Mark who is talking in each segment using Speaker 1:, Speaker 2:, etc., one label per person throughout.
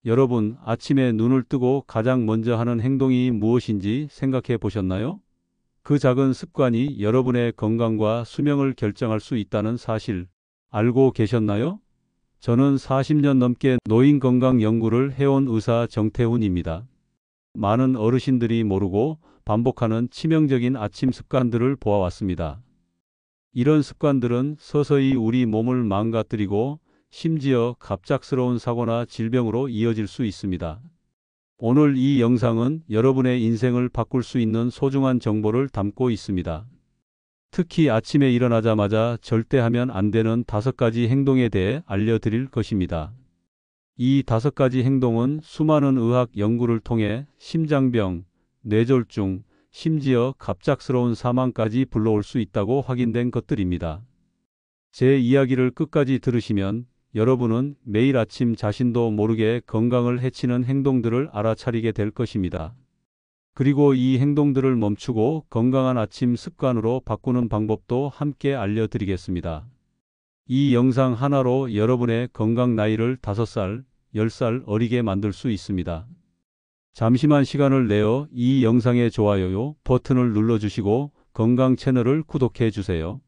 Speaker 1: 여러분, 아침에 눈을 뜨고 가장 먼저 하는 행동이 무엇인지 생각해 보셨나요? 그 작은 습관이 여러분의 건강과 수명을 결정할 수 있다는 사실 알고 계셨나요? 저는 40년 넘게 노인 건강 연구를 해온 의사 정태훈입니다. 많은 어르신들이 모르고 반복하는 치명적인 아침 습관들을 보아왔습니다. 이런 습관들은 서서히 우리 몸을 망가뜨리고 심지어 갑작스러운 사고나 질병으로 이어질 수 있습니다. 오늘 이 영상은 여러분의 인생을 바꿀 수 있는 소중한 정보를 담고 있습니다. 특히 아침에 일어나자마자 절대 하면 안 되는 5가지 행동에 대해 알려드릴 것입니다. 이 5가지 행동은 수많은 의학 연구를 통해 심장병, 뇌졸중, 심지어 갑작스러운 사망까지 불러올 수 있다고 확인된 것들입니다. 제 이야기를 끝까지 들으시면 여러분은 매일 아침 자신도 모르게 건강을 해치는 행동들을 알아차리게 될 것입니다. 그리고 이 행동들을 멈추고 건강한 아침 습관으로 바꾸는 방법도 함께 알려드리겠습니다. 이 영상 하나로 여러분의 건강 나이를 5살, 10살 어리게 만들 수 있습니다. 잠시만 시간을 내어 이 영상의 좋아요 버튼을 눌러주시고 건강 채널을 구독해 주세요.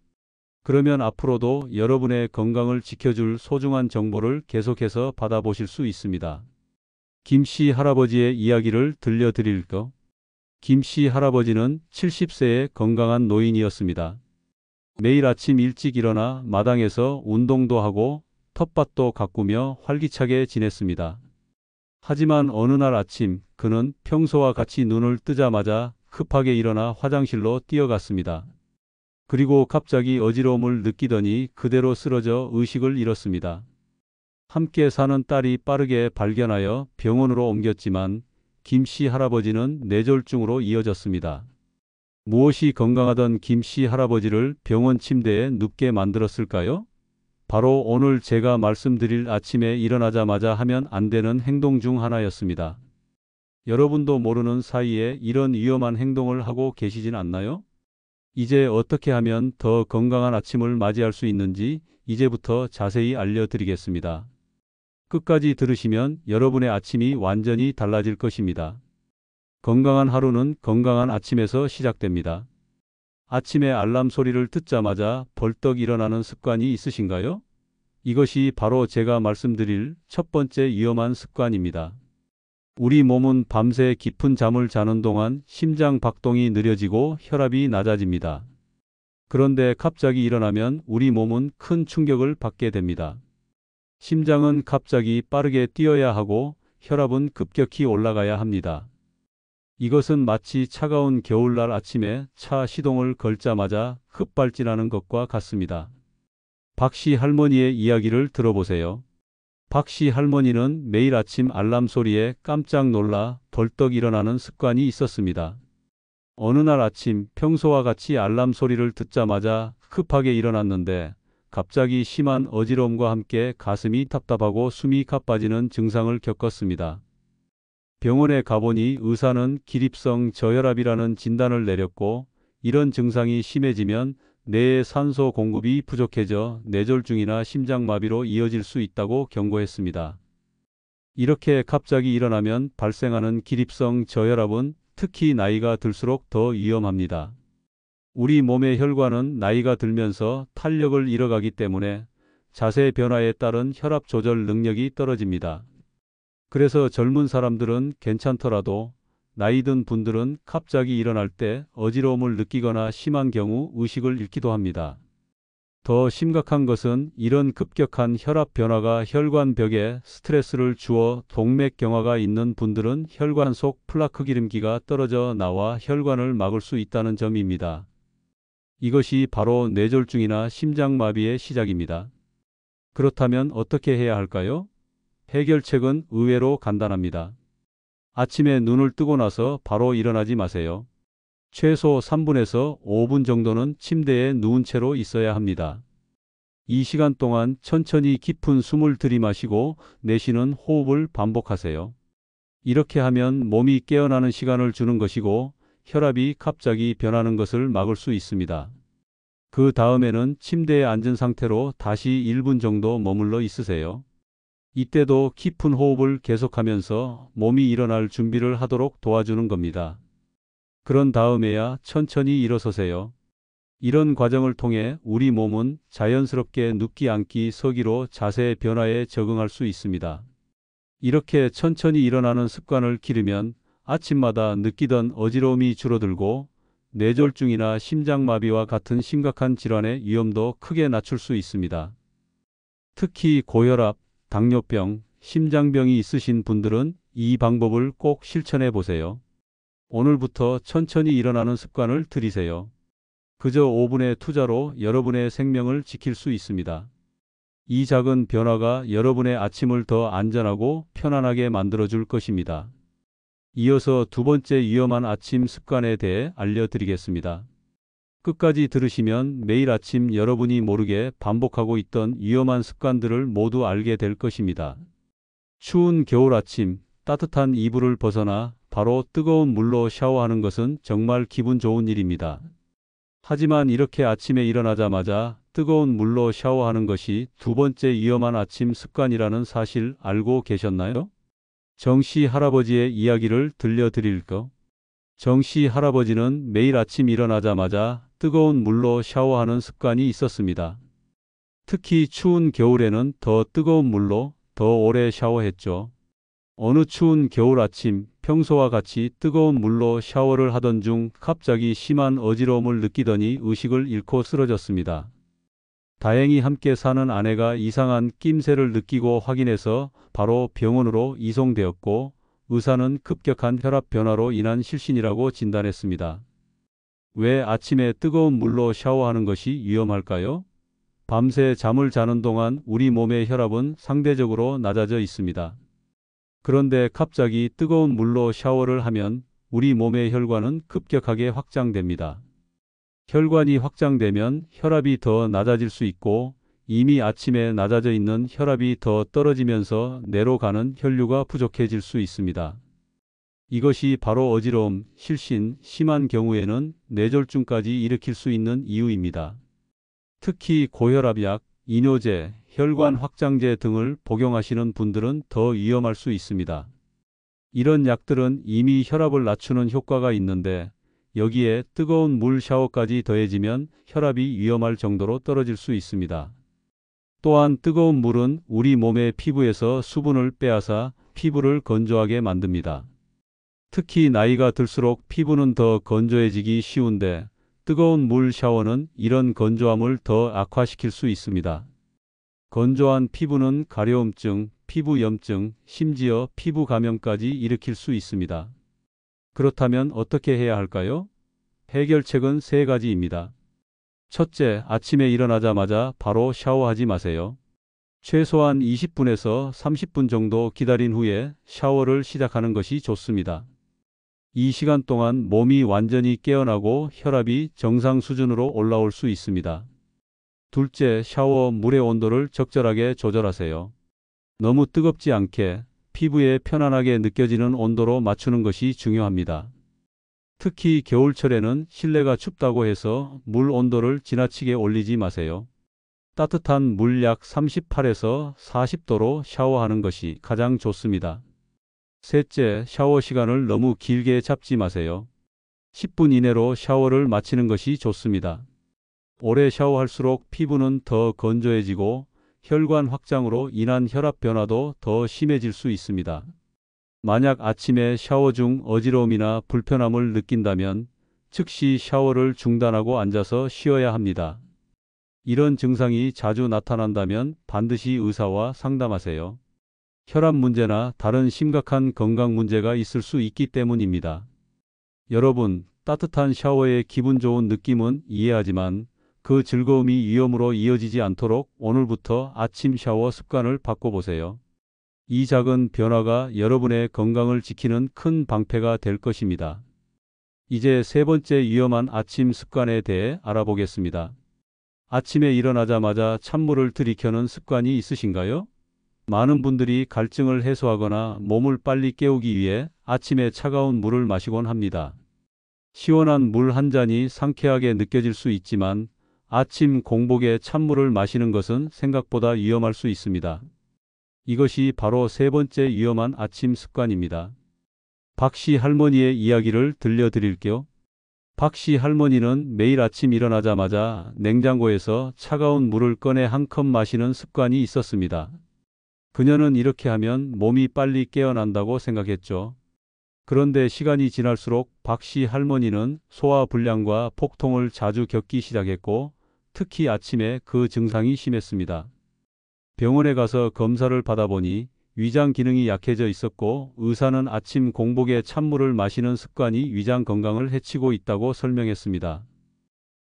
Speaker 1: 그러면 앞으로도 여러분의 건강을 지켜줄 소중한 정보를 계속해서 받아보실 수 있습니다. 김씨 할아버지의 이야기를 들려드릴까? 김씨 할아버지는 70세의 건강한 노인이었습니다. 매일 아침 일찍 일어나 마당에서 운동도 하고 텃밭도 가꾸며 활기차게 지냈습니다. 하지만 어느 날 아침 그는 평소와 같이 눈을 뜨자마자 급하게 일어나 화장실로 뛰어갔습니다. 그리고 갑자기 어지러움을 느끼더니 그대로 쓰러져 의식을 잃었습니다. 함께 사는 딸이 빠르게 발견하여 병원으로 옮겼지만 김씨 할아버지는 뇌졸중으로 이어졌습니다. 무엇이 건강하던 김씨 할아버지를 병원 침대에 눕게 만들었을까요? 바로 오늘 제가 말씀드릴 아침에 일어나자마자 하면 안 되는 행동 중 하나였습니다. 여러분도 모르는 사이에 이런 위험한 행동을 하고 계시진 않나요? 이제 어떻게 하면 더 건강한 아침을 맞이할 수 있는지 이제부터 자세히 알려드리겠습니다. 끝까지 들으시면 여러분의 아침이 완전히 달라질 것입니다. 건강한 하루는 건강한 아침에서 시작됩니다. 아침에 알람 소리를 듣자마자 벌떡 일어나는 습관이 있으신가요? 이것이 바로 제가 말씀드릴 첫 번째 위험한 습관입니다. 우리 몸은 밤새 깊은 잠을 자는 동안 심장 박동이 느려지고 혈압이 낮아집니다. 그런데 갑자기 일어나면 우리 몸은 큰 충격을 받게 됩니다. 심장은 갑자기 빠르게 뛰어야 하고 혈압은 급격히 올라가야 합니다. 이것은 마치 차가운 겨울날 아침에 차 시동을 걸자마자 급발진하는 것과 같습니다. 박씨 할머니의 이야기를 들어보세요. 박씨 할머니는 매일 아침 알람 소리에 깜짝 놀라 벌떡 일어나는 습관이 있었습니다. 어느 날 아침 평소와 같이 알람 소리를 듣자마자 급하게 일어났는데 갑자기 심한 어지러움과 함께 가슴이 답답하고 숨이 가빠지는 증상을 겪었습니다. 병원에 가보니 의사는 기립성 저혈압이라는 진단을 내렸고 이런 증상이 심해지면 뇌의 산소 공급이 부족해져 뇌졸중이나 심장마비로 이어질 수 있다고 경고했습니다. 이렇게 갑자기 일어나면 발생하는 기립성 저혈압은 특히 나이가 들수록 더 위험합니다. 우리 몸의 혈관은 나이가 들면서 탄력을 잃어가기 때문에 자세 변화에 따른 혈압 조절 능력이 떨어집니다. 그래서 젊은 사람들은 괜찮더라도 나이 든 분들은 갑자기 일어날 때 어지러움을 느끼거나 심한 경우 의식을 잃기도 합니다. 더 심각한 것은 이런 급격한 혈압 변화가 혈관벽에 스트레스를 주어 동맥경화가 있는 분들은 혈관 속 플라크 기름기가 떨어져 나와 혈관을 막을 수 있다는 점입니다. 이것이 바로 뇌졸중이나 심장마비의 시작입니다. 그렇다면 어떻게 해야 할까요? 해결책은 의외로 간단합니다. 아침에 눈을 뜨고 나서 바로 일어나지 마세요. 최소 3분에서 5분 정도는 침대에 누운 채로 있어야 합니다. 이 시간 동안 천천히 깊은 숨을 들이마시고 내쉬는 호흡을 반복하세요. 이렇게 하면 몸이 깨어나는 시간을 주는 것이고 혈압이 갑자기 변하는 것을 막을 수 있습니다. 그 다음에는 침대에 앉은 상태로 다시 1분 정도 머물러 있으세요. 이때도 깊은 호흡을 계속하면서 몸이 일어날 준비를 하도록 도와주는 겁니다. 그런 다음에야 천천히 일어서세요. 이런 과정을 통해 우리 몸은 자연스럽게 눕기, 앉기, 서기로 자세 변화에 적응할 수 있습니다. 이렇게 천천히 일어나는 습관을 기르면 아침마다 느끼던 어지러움이 줄어들고 뇌졸중이나 심장마비와 같은 심각한 질환의 위험도 크게 낮출 수 있습니다. 특히 고혈압, 당뇨병, 심장병이 있으신 분들은 이 방법을 꼭 실천해 보세요. 오늘부터 천천히 일어나는 습관을 들이세요. 그저 5분의 투자로 여러분의 생명을 지킬 수 있습니다. 이 작은 변화가 여러분의 아침을 더 안전하고 편안하게 만들어줄 것입니다. 이어서 두 번째 위험한 아침 습관에 대해 알려드리겠습니다. 끝까지 들으시면 매일 아침 여러분이 모르게 반복하고 있던 위험한 습관들을 모두 알게 될 것입니다. 추운 겨울 아침, 따뜻한 이불을 벗어나 바로 뜨거운 물로 샤워하는 것은 정말 기분 좋은 일입니다. 하지만 이렇게 아침에 일어나자마자 뜨거운 물로 샤워하는 것이 두 번째 위험한 아침 습관이라는 사실 알고 계셨나요? 정씨 할아버지의 이야기를 들려드릴까? 정씨 할아버지는 매일 아침 일어나자마자 뜨거운 물로 샤워하는 습관이 있었습니다. 특히 추운 겨울에는 더 뜨거운 물로 더 오래 샤워했죠. 어느 추운 겨울 아침, 평소와 같이 뜨거운 물로 샤워를 하던 중 갑자기 심한 어지러움을 느끼더니 의식을 잃고 쓰러졌습니다. 다행히 함께 사는 아내가 이상한 낌새를 느끼고 확인해서 바로 병원으로 이송되었고 의사는 급격한 혈압 변화로 인한 실신이라고 진단했습니다. 왜 아침에 뜨거운 물로 샤워하는 것이 위험할까요? 밤새 잠을 자는 동안 우리 몸의 혈압은 상대적으로 낮아져 있습니다. 그런데 갑자기 뜨거운 물로 샤워를 하면 우리 몸의 혈관은 급격하게 확장됩니다. 혈관이 확장되면 혈압이 더 낮아질 수 있고 이미 아침에 낮아져 있는 혈압이 더 떨어지면서 뇌로 가는 혈류가 부족해질 수 있습니다. 이것이 바로 어지러움, 실신, 심한 경우에는 뇌졸중까지 일으킬 수 있는 이유입니다. 특히 고혈압약, 이뇨제, 혈관 확장제 등을 복용하시는 분들은 더 위험할 수 있습니다. 이런 약들은 이미 혈압을 낮추는 효과가 있는데 여기에 뜨거운 물 샤워까지 더해지면 혈압이 위험할 정도로 떨어질 수 있습니다. 또한 뜨거운 물은 우리 몸의 피부에서 수분을 빼앗아 피부를 건조하게 만듭니다. 특히 나이가 들수록 피부는 더 건조해지기 쉬운데 뜨거운 물 샤워는 이런 건조함을 더 악화시킬 수 있습니다. 건조한 피부는 가려움증, 피부염증, 심지어 피부 감염까지 일으킬 수 있습니다. 그렇다면 어떻게 해야 할까요? 해결책은 세 가지입니다. 첫째, 아침에 일어나자마자 바로 샤워하지 마세요. 최소한 20분에서 30분 정도 기다린 후에 샤워를 시작하는 것이 좋습니다. 이 시간 동안 몸이 완전히 깨어나고 혈압이 정상 수준으로 올라올 수 있습니다. 둘째, 샤워 물의 온도를 적절하게 조절하세요. 너무 뜨겁지 않게 피부에 편안하게 느껴지는 온도로 맞추는 것이 중요합니다. 특히 겨울철에는 실내가 춥다고 해서 물 온도를 지나치게 올리지 마세요. 따뜻한 물 약 38에서 40도로 샤워하는 것이 가장 좋습니다. 셋째, 샤워 시간을 너무 길게 잡지 마세요. 10분 이내로 샤워를 마치는 것이 좋습니다. 오래 샤워할수록 피부는 더 건조해지고 혈관 확장으로 인한 혈압 변화도 더 심해질 수 있습니다. 만약 아침에 샤워 중 어지러움이나 불편함을 느낀다면 즉시 샤워를 중단하고 앉아서 쉬어야 합니다. 이런 증상이 자주 나타난다면 반드시 의사와 상담하세요. 혈압 문제나 다른 심각한 건강 문제가 있을 수 있기 때문입니다. 여러분, 따뜻한 샤워의 기분 좋은 느낌은 이해하지만 그 즐거움이 위험으로 이어지지 않도록 오늘부터 아침 샤워 습관을 바꿔보세요. 이 작은 변화가 여러분의 건강을 지키는 큰 방패가 될 것입니다. 이제 세 번째 위험한 아침 습관에 대해 알아보겠습니다. 아침에 일어나자마자 찬물을 들이켜는 습관이 있으신가요? 많은 분들이 갈증을 해소하거나 몸을 빨리 깨우기 위해 아침에 차가운 물을 마시곤 합니다. 시원한 물 한 잔이 상쾌하게 느껴질 수 있지만 아침 공복에 찬물을 마시는 것은 생각보다 위험할 수 있습니다. 이것이 바로 세 번째 위험한 아침 습관입니다. 박씨 할머니의 이야기를 들려드릴게요. 박씨 할머니는 매일 아침 일어나자마자 냉장고에서 차가운 물을 꺼내 한 컵 마시는 습관이 있었습니다. 그녀는 이렇게 하면 몸이 빨리 깨어난다고 생각했죠. 그런데 시간이 지날수록 박씨 할머니는 소화불량과 복통을 자주 겪기 시작했고, 특히 아침에 그 증상이 심했습니다. 병원에 가서 검사를 받아보니 위장 기능이 약해져 있었고, 의사는 아침 공복에 찬물을 마시는 습관이 위장 건강을 해치고 있다고 설명했습니다.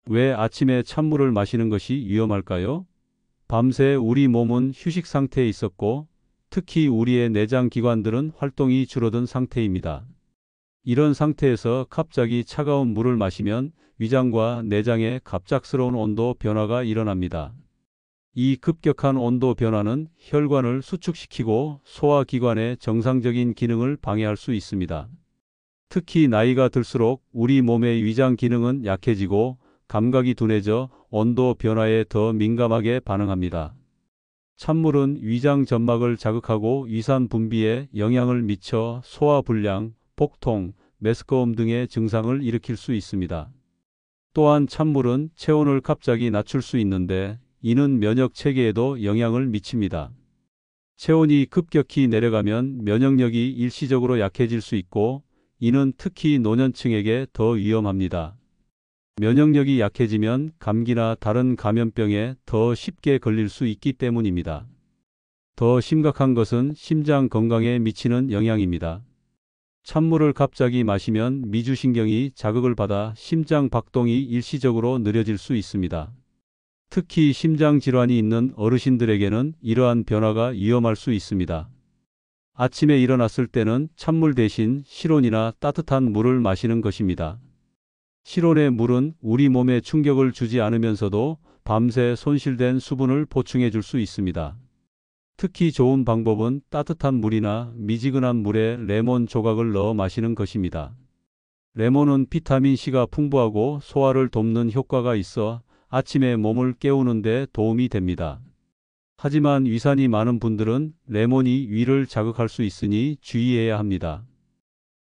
Speaker 1: 왜 아침에 찬물을 마시는 것이 위험할까요? 밤새 우리 몸은 휴식 상태에 있었고, 특히 우리의 내장 기관들은 활동이 줄어든 상태입니다. 이런 상태에서 갑자기 차가운 물을 마시면 위장과 내장에 갑작스러운 온도 변화가 일어납니다. 이 급격한 온도 변화는 혈관을 수축시키고 소화기관의 정상적인 기능을 방해할 수 있습니다. 특히 나이가 들수록 우리 몸의 위장 기능은 약해지고 감각이 둔해져 온도 변화에 더 민감하게 반응합니다. 찬물은 위장 점막을 자극하고 위산 분비에 영향을 미쳐 소화불량, 복통, 메스꺼움 등의 증상을 일으킬 수 있습니다. 또한 찬물은 체온을 갑자기 낮출 수 있는데, 이는 면역 체계에도 영향을 미칩니다. 체온이 급격히 내려가면 면역력이 일시적으로 약해질 수 있고, 이는 특히 노년층에게 더 위험합니다. 면역력이 약해지면 감기나 다른 감염병에 더 쉽게 걸릴 수 있기 때문입니다. 더 심각한 것은 심장 건강에 미치는 영향입니다. 찬물을 갑자기 마시면 미주신경이 자극을 받아 심장 박동이 일시적으로 느려질 수 있습니다. 특히 심장 질환이 있는 어르신들에게는 이러한 변화가 위험할 수 있습니다. 아침에 일어났을 때는 찬물 대신 실온이나 따뜻한 물을 마시는 것입니다. 실온의 물은 우리 몸에 충격을 주지 않으면서도 밤새 손실된 수분을 보충해 줄 수 있습니다. 특히 좋은 방법은 따뜻한 물이나 미지근한 물에 레몬 조각을 넣어 마시는 것입니다. 레몬은 비타민C가 풍부하고 소화를 돕는 효과가 있어 아침에 몸을 깨우는 데 도움이 됩니다. 하지만 위산이 많은 분들은 레몬이 위를 자극할 수 있으니 주의해야 합니다.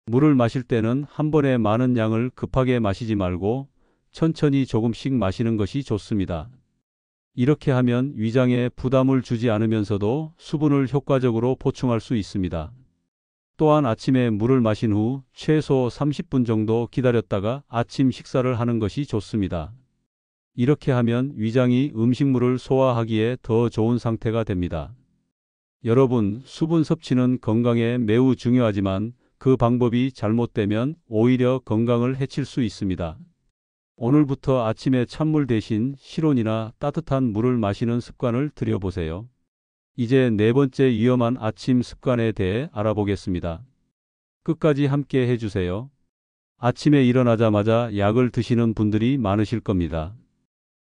Speaker 1: 물을 마실 때는 한 번에 많은 양을 급하게 마시지 말고 천천히 조금씩 마시는 것이 좋습니다. 이렇게 하면 위장에 부담을 주지 않으면서도 수분을 효과적으로 보충할 수 있습니다. 또한 아침에 물을 마신 후 최소 30분 정도 기다렸다가 아침 식사를 하는 것이 좋습니다. 이렇게 하면 위장이 음식물을 소화하기에 더 좋은 상태가 됩니다. 여러분, 수분 섭취는 건강에 매우 중요하지만 그 방법이 잘못되면 오히려 건강을 해칠 수 있습니다. 오늘부터 아침에 찬물 대신 실온이나 따뜻한 물을 마시는 습관을 들여보세요. 이제 네 번째 위험한 아침 습관에 대해 알아보겠습니다. 끝까지 함께 해주세요. 아침에 일어나자마자 약을 드시는 분들이 많으실 겁니다.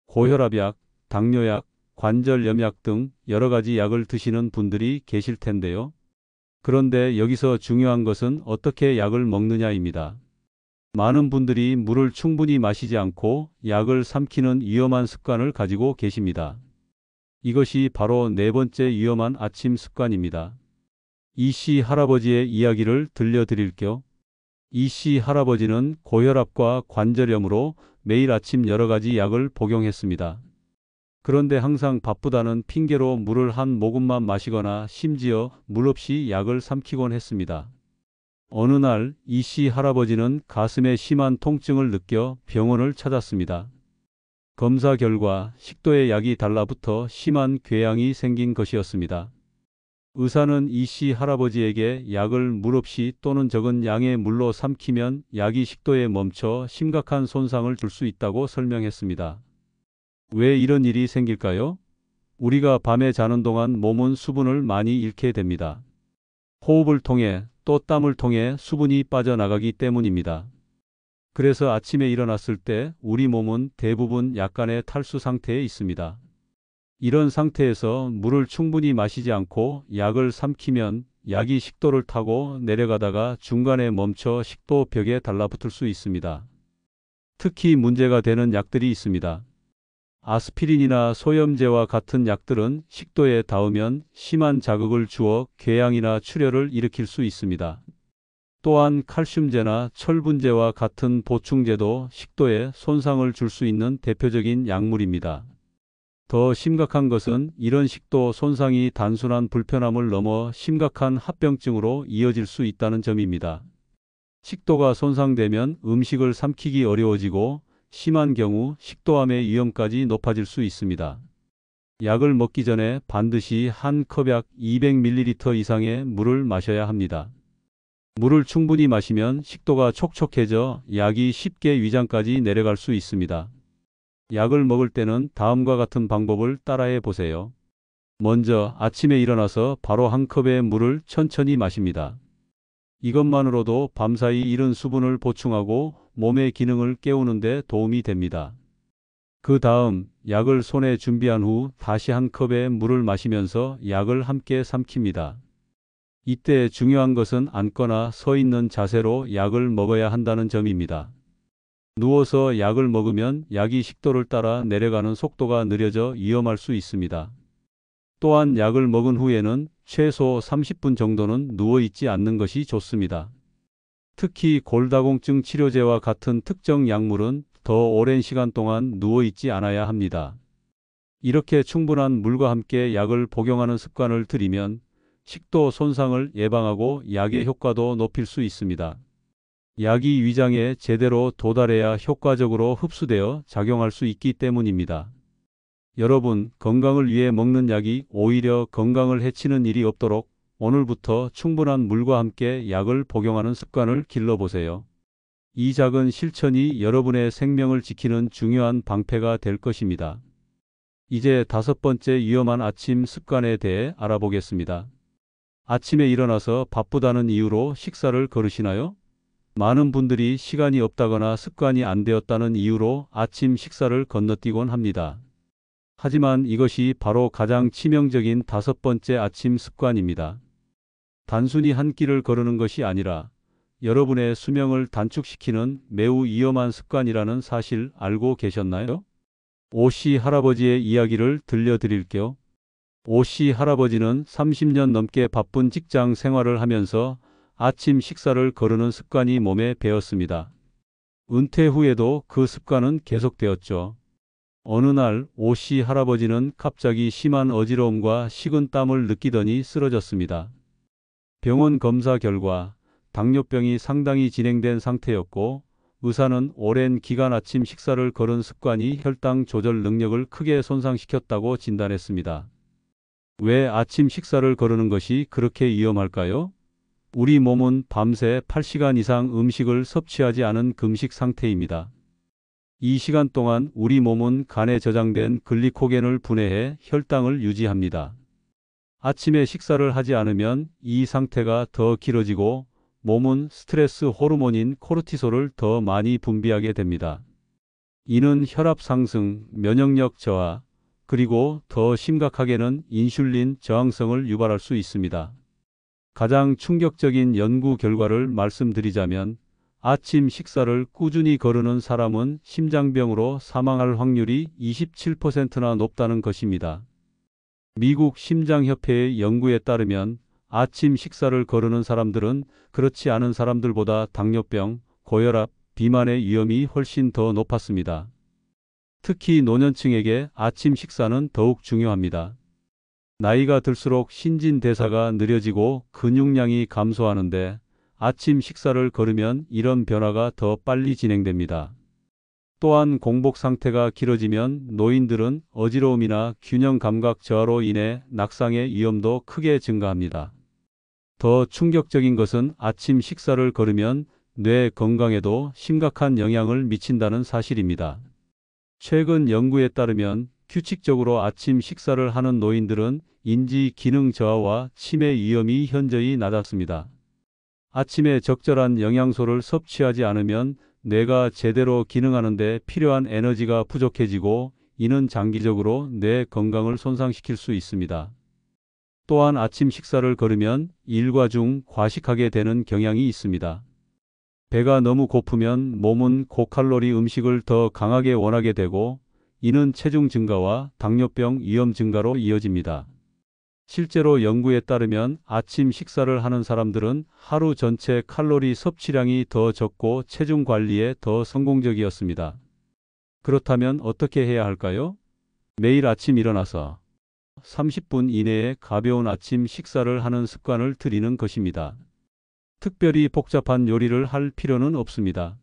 Speaker 1: 고혈압약, 당뇨약, 관절염약 등 여러 가지 약을 드시는 분들이 계실 텐데요. 그런데 여기서 중요한 것은 어떻게 약을 먹느냐입니다. 많은 분들이 물을 충분히 마시지 않고 약을 삼키는 위험한 습관을 가지고 계십니다. 이것이 바로 네 번째 위험한 아침 습관입니다. 이씨 할아버지의 이야기를 들려드릴게요. 이씨 할아버지는 고혈압과 관절염으로 매일 아침 여러 가지 약을 복용했습니다. 그런데 항상 바쁘다는 핑계로 물을 한 모금만 마시거나 심지어 물 없이 약을 삼키곤 했습니다. 어느 날 이씨 할아버지는 가슴에 심한 통증을 느껴 병원을 찾았습니다. 검사 결과 식도에 약이 달라붙어 심한 궤양이 생긴 것이었습니다. 의사는 이씨 할아버지에게 약을 물 없이 또는 적은 양의 물로 삼키면 약이 식도에 멈춰 심각한 손상을 줄 수 있다고 설명했습니다. 왜 이런 일이 생길까요? 우리가 밤에 자는 동안 몸은 수분을 많이 잃게 됩니다. 호흡을 통해 또 땀을 통해 수분이 빠져나가기 때문입니다. 그래서 아침에 일어났을 때 우리 몸은 대부분 약간의 탈수 상태에 있습니다. 이런 상태에서 물을 충분히 마시지 않고 약을 삼키면 약이 식도를 타고 내려가다가 중간에 멈춰 식도 벽에 달라붙을 수 있습니다. 특히 문제가 되는 약들이 있습니다. 아스피린이나 소염제와 같은 약들은 식도에 닿으면 심한 자극을 주어 궤양이나 출혈을 일으킬 수 있습니다. 또한 칼슘제나 철분제와 같은 보충제도 식도에 손상을 줄 수 있는 대표적인 약물입니다. 더 심각한 것은 이런 식도 손상이 단순한 불편함을 넘어 심각한 합병증으로 이어질 수 있다는 점입니다. 식도가 손상되면 음식을 삼키기 어려워지고 심한 경우 식도암의 위험까지 높아질 수 있습니다. 약을 먹기 전에 반드시 한 컵약 200ml 이상의 물을 마셔야 합니다. 물을 충분히 마시면 식도가 촉촉해져 약이 쉽게 위장까지 내려갈 수 있습니다. 약을 먹을 때는 다음과 같은 방법을 따라해 보세요. 먼저 아침에 일어나서 바로 한 컵의 물을 천천히 마십니다. 이것만으로도 밤사이 잃은 수분을 보충하고 몸의 기능을 깨우는 데 도움이 됩니다. 그 다음 약을 손에 준비한 후 다시 한 컵의 물을 마시면서 약을 함께 삼킵니다. 이때 중요한 것은 앉거나 서 있는 자세로 약을 먹어야 한다는 점입니다. 누워서 약을 먹으면 약이 식도를 따라 내려가는 속도가 느려져 위험할 수 있습니다. 또한 약을 먹은 후에는 최소 30분 정도는 누워있지 않는 것이 좋습니다. 특히 골다공증 치료제와 같은 특정 약물은 더 오랜 시간 동안 누워있지 않아야 합니다. 이렇게 충분한 물과 함께 약을 복용하는 습관을 들이면 식도 손상을 예방하고 약의 효과도 높일 수 있습니다. 약이 위장에 제대로 도달해야 효과적으로 흡수되어 작용할 수 있기 때문입니다. 여러분, 건강을 위해 먹는 약이 오히려 건강을 해치는 일이 없도록 오늘부터 충분한 물과 함께 약을 복용하는 습관을 길러보세요. 이 작은 실천이 여러분의 생명을 지키는 중요한 방패가 될 것입니다. 이제 5번째 위험한 아침 습관에 대해 알아보겠습니다. 아침에 일어나서 바쁘다는 이유로 식사를 거르시나요? 많은 분들이 시간이 없다거나 습관이 안 되었다는 이유로 아침 식사를 건너뛰곤 합니다. 하지만 이것이 바로 가장 치명적인 5번째 아침 습관입니다. 단순히 한 끼를 거르는 것이 아니라 여러분의 수명을 단축시키는 매우 위험한 습관이라는 사실 알고 계셨나요? 오씨 할아버지의 이야기를 들려드릴게요. 오씨 할아버지는 30년 넘게 바쁜 직장 생활을 하면서 아침 식사를 거르는 습관이 몸에 배었습니다. 은퇴 후에도 그 습관은 계속되었죠. 어느 날 오씨 할아버지는 갑자기 심한 어지러움과 식은 땀을 느끼더니 쓰러졌습니다. 병원 검사 결과 당뇨병이 상당히 진행된 상태였고 의사는 오랜 기간 아침 식사를 거른 습관이 혈당 조절 능력을 크게 손상시켰다고 진단했습니다. 왜 아침 식사를 거르는 것이 그렇게 위험할까요? 우리 몸은 밤새 8시간 이상 음식을 섭취하지 않은 금식 상태입니다. 이 시간 동안 우리 몸은 간에 저장된 글리코겐을 분해해 혈당을 유지합니다. 아침에 식사를 하지 않으면 이 상태가 더 길어지고 몸은 스트레스 호르몬인 코르티솔을 더 많이 분비하게 됩니다. 이는 혈압 상승, 면역력 저하, 그리고 더 심각하게는 인슐린 저항성을 유발할 수 있습니다. 가장 충격적인 연구 결과를 말씀드리자면 아침 식사를 꾸준히 거르는 사람은 심장병으로 사망할 확률이 27%나 높다는 것입니다. 미국 심장협회의 연구에 따르면 아침 식사를 거르는 사람들은 그렇지 않은 사람들보다 당뇨병, 고혈압, 비만의 위험이 훨씬 더 높았습니다. 특히 노년층에게 아침 식사는 더욱 중요합니다. 나이가 들수록 신진대사가 느려지고 근육량이 감소하는데 아침 식사를 거르면 이런 변화가 더 빨리 진행됩니다. 또한 공복 상태가 길어지면 노인들은 어지러움이나 균형 감각 저하로 인해 낙상의 위험도 크게 증가합니다. 더 충격적인 것은 아침 식사를 거르면 뇌 건강에도 심각한 영향을 미친다는 사실입니다. 최근 연구에 따르면 규칙적으로 아침 식사를 하는 노인들은 인지 기능 저하와 치매 위험이 현저히 낮았습니다. 아침에 적절한 영양소를 섭취하지 않으면 뇌가 제대로 기능하는 데 필요한 에너지가 부족해지고 이는 장기적으로 뇌 건강을 손상시킬 수 있습니다. 또한 아침 식사를 거르면 일과 중 과식하게 되는 경향이 있습니다. 배가 너무 고프면 몸은 고칼로리 음식을 더 강하게 원하게 되고 이는 체중 증가와 당뇨병 위험 증가로 이어집니다. 실제로 연구에 따르면 아침 식사를 하는 사람들은 하루 전체 칼로리 섭취량이 더 적고 체중 관리에 더 성공적이었습니다. 그렇다면 어떻게 해야 할까요? 매일 아침 일어나서 30분 이내에 가벼운 아침 식사를 하는 습관을 들이는 것입니다. 특별히 복잡한 요리를 할 필요는 없습니다.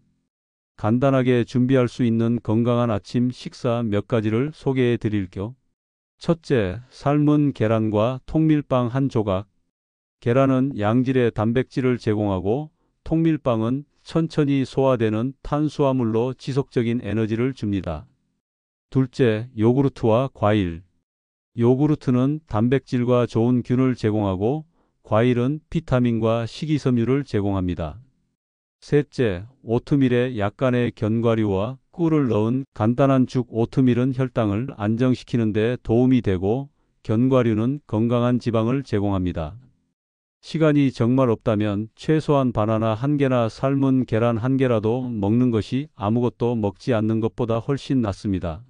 Speaker 1: 간단하게 준비할 수 있는 건강한 아침 식사 몇 가지를 소개해 드릴게요. 첫째, 삶은 계란과 통밀빵 한 조각. 계란은 양질의 단백질을 제공하고 통밀빵은 천천히 소화되는 탄수화물로 지속적인 에너지를 줍니다. 둘째, 요구르트와 과일. 요구르트는 단백질과 좋은 균을 제공하고 과일은 비타민과 식이섬유를 제공합니다. 셋째, 오트밀에 약간의 견과류와 꿀을 넣은 간단한 죽. 오트밀은 혈당을 안정시키는 데 도움이 되고 견과류는 건강한 지방을 제공합니다. 시간이 정말 없다면 최소한 바나나 한 개나 삶은 계란 한 개라도 먹는 것이 아무것도 먹지 않는 것보다 훨씬 낫습니다.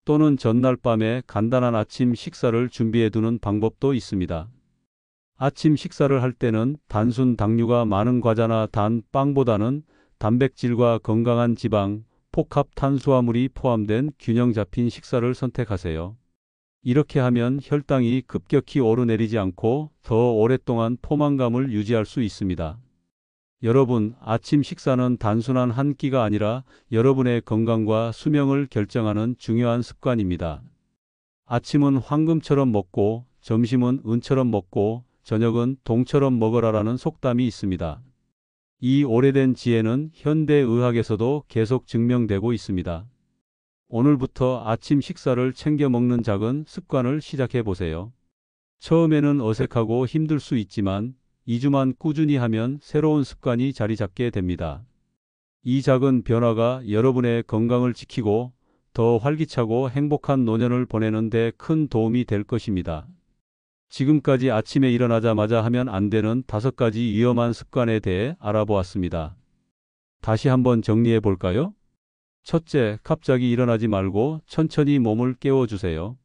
Speaker 1: 또는 전날 밤에 간단한 아침 식사를 준비해 두는 방법도 있습니다. 아침 식사를 할 때는 단순 당류가 많은 과자나 단 빵보다는 단백질과 건강한 지방, 복합 탄수화물이 포함된 균형 잡힌 식사를 선택하세요. 이렇게 하면 혈당이 급격히 오르내리지 않고 더 오랫동안 포만감을 유지할 수 있습니다. 여러분, 아침 식사는 단순한 한 끼가 아니라 여러분의 건강과 수명을 결정하는 중요한 습관입니다. 아침은 황금처럼 먹고, 점심은 은처럼 먹고, 저녁은 동처럼 먹어라라는 속담이 있습니다. 이 오래된 지혜는 현대의학에서도 계속 증명되고 있습니다. 오늘부터 아침 식사를 챙겨 먹는 작은 습관을 시작해 보세요. 처음에는 어색하고 힘들 수 있지만 2주만 꾸준히 하면 새로운 습관이 자리 잡게 됩니다. 이 작은 변화가 여러분의 건강을 지키고 더 활기차고 행복한 노년을 보내는 데 큰 도움이 될 것입니다. 지금까지 아침에 일어나자마자 하면 안 되는 5가지 위험한 습관에 대해 알아보았습니다. 다시 한번 정리해 볼까요? 첫째, 갑자기 일어나지 말고 천천히 몸을 깨워주세요.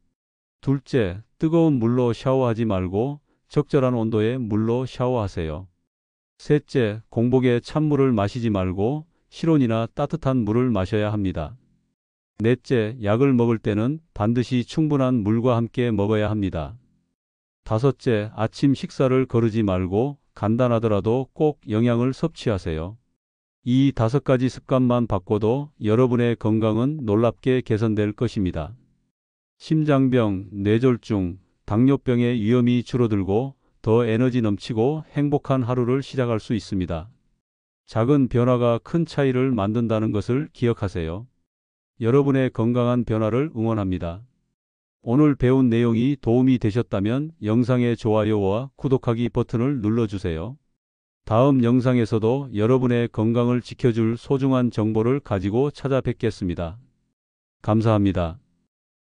Speaker 1: 둘째, 뜨거운 물로 샤워하지 말고 적절한 온도의 물로 샤워하세요. 셋째, 공복에 찬물을 마시지 말고 실온이나 따뜻한 물을 마셔야 합니다. 넷째, 약을 먹을 때는 반드시 충분한 물과 함께 먹어야 합니다. 다섯째, 아침 식사를 거르지 말고 간단하더라도 꼭 영양을 섭취하세요. 이 5가지 습관만 바꿔도 여러분의 건강은 놀랍게 개선될 것입니다. 심장병, 뇌졸중, 당뇨병의 위험이 줄어들고 더 에너지 넘치고 행복한 하루를 시작할 수 있습니다. 작은 변화가 큰 차이를 만든다는 것을 기억하세요. 여러분의 건강한 변화를 응원합니다. 오늘 배운 내용이 도움이 되셨다면 영상의 좋아요와 구독하기 버튼을 눌러주세요. 다음 영상에서도 여러분의 건강을 지켜줄 소중한 정보를 가지고 찾아뵙겠습니다. 감사합니다.